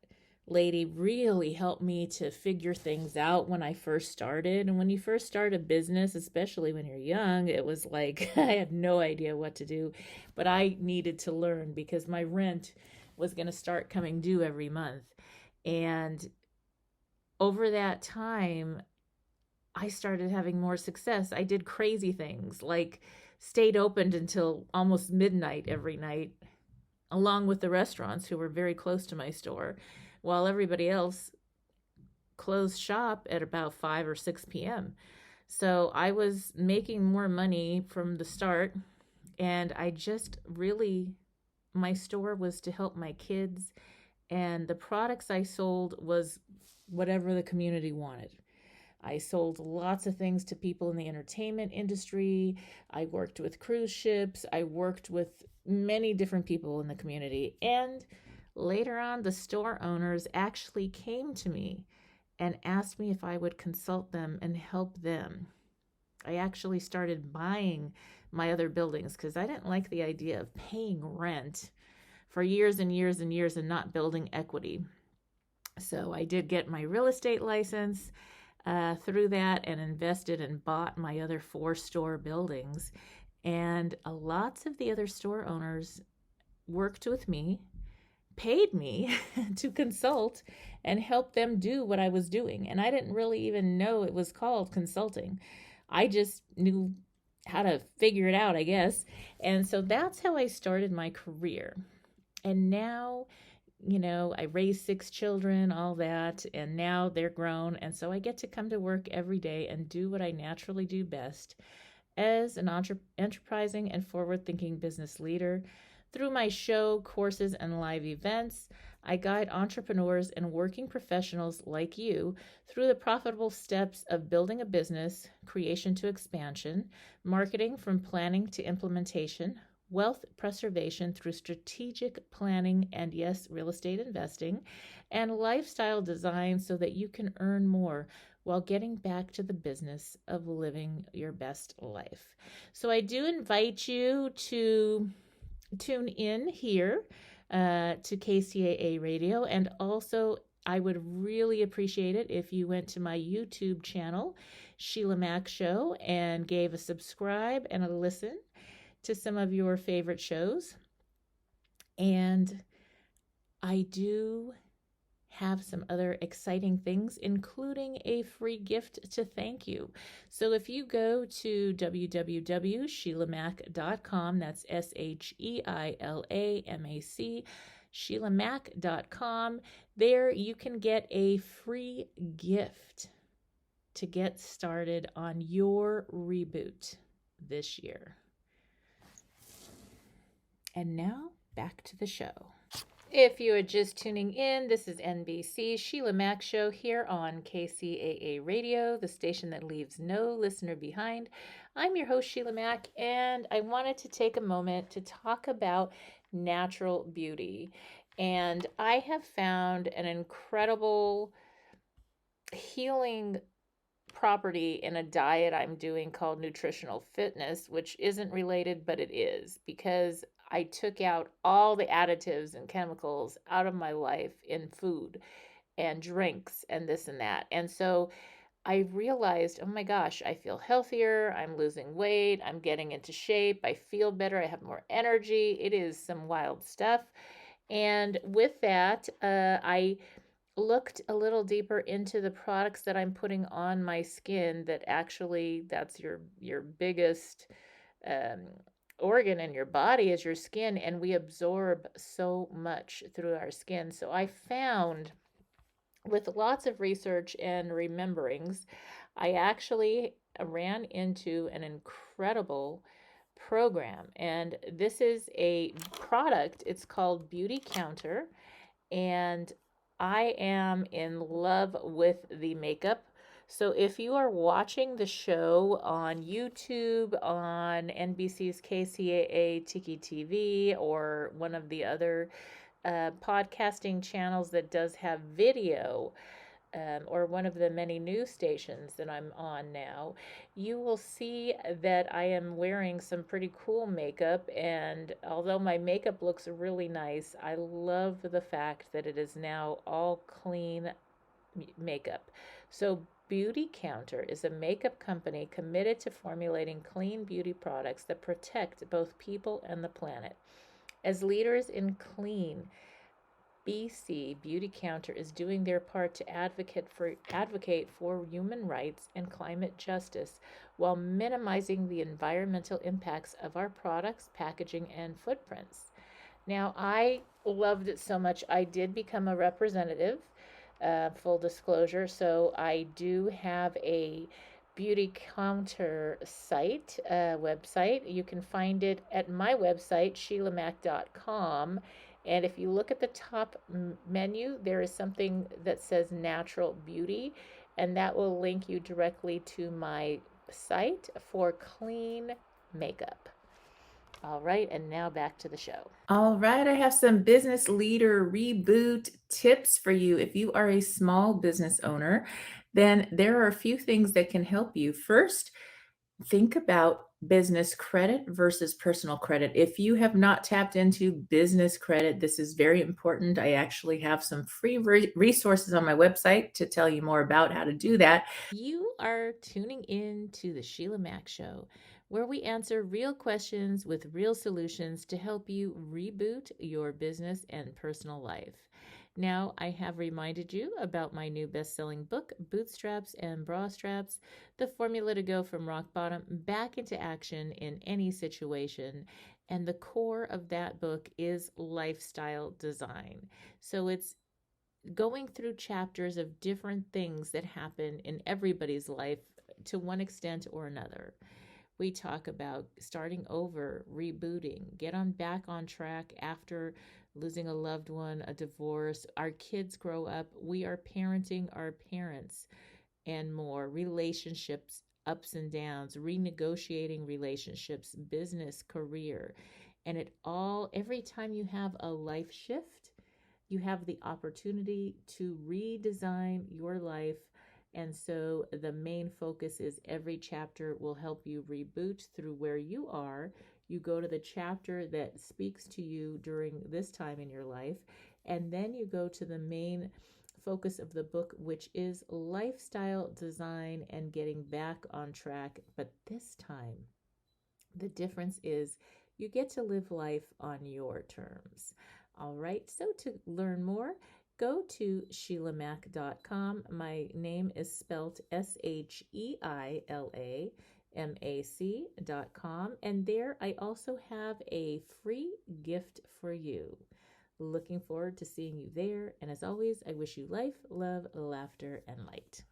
lady really helped me to figure things out when I first started. And when you first start a business, especially when you're young, it was like I had no idea what to do, but I needed to learn because my rent was going to start coming due every month. And over that time, I started having more success. I did crazy things, like stayed open until almost midnight every night, along with the restaurants who were very close to my store, while everybody else closed shop at about 5 or 6 p.m. So I was making more money from the start, and I just really, my store was to help my kids, and the products I sold was whatever the community wanted. I sold lots of things to people in the entertainment industry. I worked with cruise ships. I worked with many different people in the community. And later on, the store owners actually came to me and asked me if I would consult them and help them. I actually started buying my other buildings because I didn't like the idea of paying rent for years and years and years and not building equity. So I did get my real estate license through that and invested and bought my other 4 store buildings. And lots of the other store owners worked with me, paid me to consult and help them do what I was doing. And I didn't really even know it was called consulting. I just knew how to figure it out, I guess. And so that's how I started my career. And now, I raised 6 children, all that, and now they're grown. And so I get to come to work every day and do what I naturally do best as an enterprising and forward-thinking business leader. Through my show, courses, and live events, I guide entrepreneurs and working professionals like you through the profitable steps of building a business, creation to expansion, marketing from planning to implementation, wealth preservation through strategic planning, and yes, real estate investing, and lifestyle design so that you can earn more while getting back to the business of living your best life. So I do invite you to tune in here to KCAA Radio, and also I would really appreciate it if you went to my YouTube channel, Sheila Mack Show, and gave a subscribe and a listen to some of your favorite shows. And I do have some other exciting things, including a free gift to thank you. So if you go to www.sheilamac.com, that's SHEILAMAC, SheilaMac.com, there you can get a free gift to get started on your reboot this year. And now, back to the show. If you are just tuning in, this is NBC's Sheila Mack Show here on KCAA Radio, the station that leaves no listener behind. I'm your host, Sheila Mack, and I wanted to take a moment to talk about natural beauty. And I have found an incredible healing property in a diet I'm doing called nutritional fitness, which isn't related, but it is, because I took out all the additives and chemicals out of my life in food and drinks and this and that. And so I realized, oh my gosh, I feel healthier. I'm losing weight. I'm getting into shape. I feel better. I have more energy. It is some wild stuff. And with that, I looked a little deeper into the products that I'm putting on my skin that actually that's your biggest um, organ in your body is your skin, and we absorb so much through our skin. So I found with lots of research and rememberings, I actually ran into an incredible program. And this is a product, it's called Beauty Counter. And I am in love with the makeup. So if you are watching the show on YouTube, on NBC's KCAA Tiki TV, or one of the other podcasting channels that does have video, or one of the many news stations that I'm on now, you will see that I am wearing some pretty cool makeup. And although my makeup looks really nice, I love the fact that it is now all clean makeup. So, Beauty Counter is a makeup company committed to formulating clean beauty products that protect both people and the planet. As leaders in clean, BC Beauty Counter is doing their part to advocate for human rights and climate justice while minimizing the environmental impacts of our products, packaging, and footprints. Now, I loved it so much, I did become a representative, full disclosure. So I do have a Beauty Counter site, website. You can find it at my website, SHEILA'S.com. And if you look at the top menu, there is something that says Natural Beauty, and that will link you directly to my site for clean makeup. All right, and now back to the show. All right, I have some business leader reboot tips for you. If you are a small business owner, then there are a few things that can help you. First, think about business credit versus personal credit. If you have not tapped into business credit, this is very important. I actually have some free resources on my website to tell you more about how to do that. You are tuning in to the Sheila Mack Show, where we answer real questions with real solutions to help you reboot your business and personal life. Now, I have reminded you about my new best-selling book, Bootstraps and Bra Straps, the formula to go from rock bottom back into action in any situation. And the core of that book is lifestyle design. So it's going through chapters of different things that happen in everybody's life to one extent or another. We talk about starting over, rebooting, get on back on track after losing a loved one, a divorce, our kids grow up, we are parenting our parents, and more, relationships, ups and downs, renegotiating relationships, business, career. And it all, every time you have a life shift, you have the opportunity to redesign your life. And so the main focus is every chapter will help you reboot through where you are. You go to the chapter that speaks to you during this time in your life, and then you go to the main focus of the book, which is lifestyle design and getting back on track. But this time, the difference is you get to live life on your terms. All right, so to learn more, go to SHEILA'Mac.com. My name is spelt SHEILAMAC.com. And there I also have a free gift for you. Looking forward to seeing you there. And as always, I wish you life, love, laughter, and light.